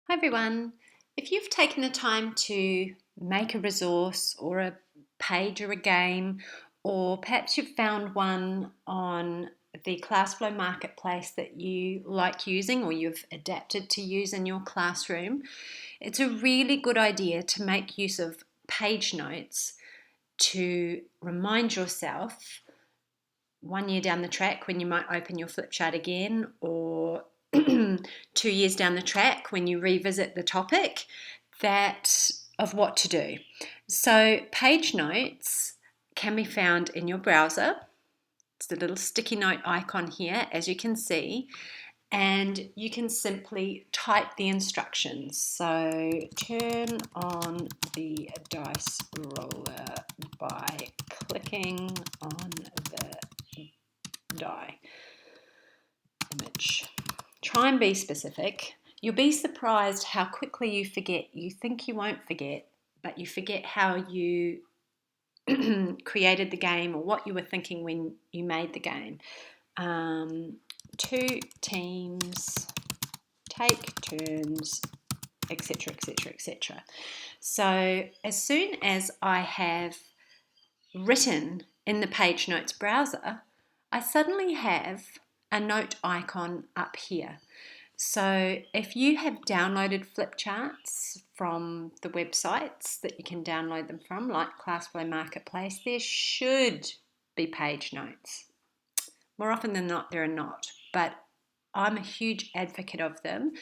Hi everyone. If you've taken the time to make a resource or a page or a game, or perhaps you've found one on the ClassFlow marketplace that you like using or you've adapted to use in your classroom, it's a really good idea to make use of page notes to remind yourself 1 year down the track when you might open your flipchart again, or 2 years down the track when you revisit the topic, that of what to do. So page notes can be found in your browser. It's the little sticky note icon here, as you can see, and you can simply type the instructions. So turn on the dice roller by clicking on the die image. Try and be specific. You'll be surprised how quickly you forget. You think you won't forget, but you forget how you created the game or what you were thinking when you made the game. 2 teams take turns, etc., etc., etc. So as soon as I have written in the page notes browser, I suddenly have a note icon up here. So if you have downloaded flipcharts from the websites that you can download them from, like ClassFlow Marketplace, there should be page notes. More often than not, there are not, but I'm a huge advocate of them,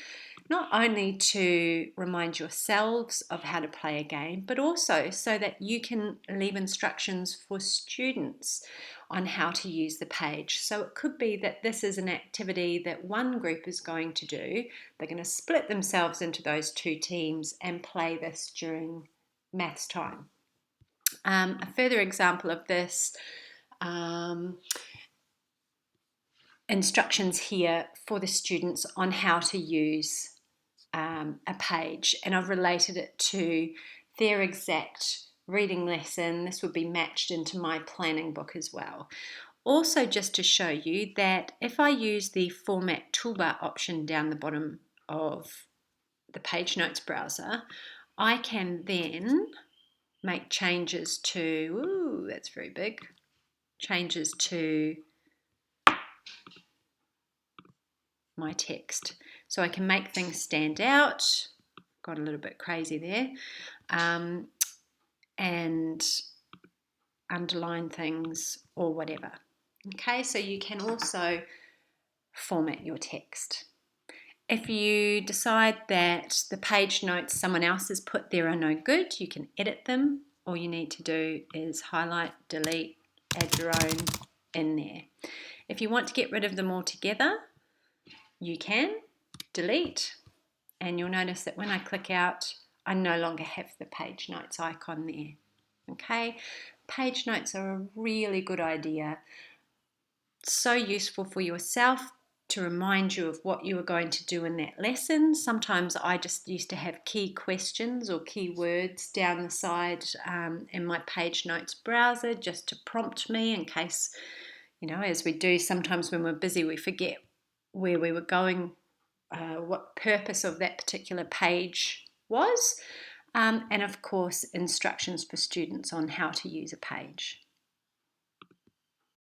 not only to remind yourselves of how to play a game, but also so that you can leave instructions for students on how to use the page. So it could be that this is an activity that one group is going to do. They're going to split themselves into those 2 teams and play this during maths time. A further example of this, instructions here for the students on how to use a page, and I've related it to their exact reading lesson. This would be matched into my planning book as well. Also, just to show you that if I use the format toolbar option down the bottom of the page notes browser, I can then make changes to, ooh, that's very big, changes to my text. So I can make things stand out. Got a little bit crazy there. And underline things or whatever. Okay, so you can also format your text. If you decide that the page notes someone else has put there are no good, you can edit them. All you need to do is highlight, delete, add your own in there. If you want to get rid of them altogether, you can delete, and you'll notice that when I click out, I no longer have the page notes icon there. Okay, page notes are a really good idea. So useful for yourself to remind you of what you were going to do in that lesson. Sometimes I just used to have key questions or key words down the side in my page notes browser just to prompt me in case, as we do sometimes when we're busy, we forget where we were going, what purpose of that particular page was. And of course, instructions for students on how to use a page.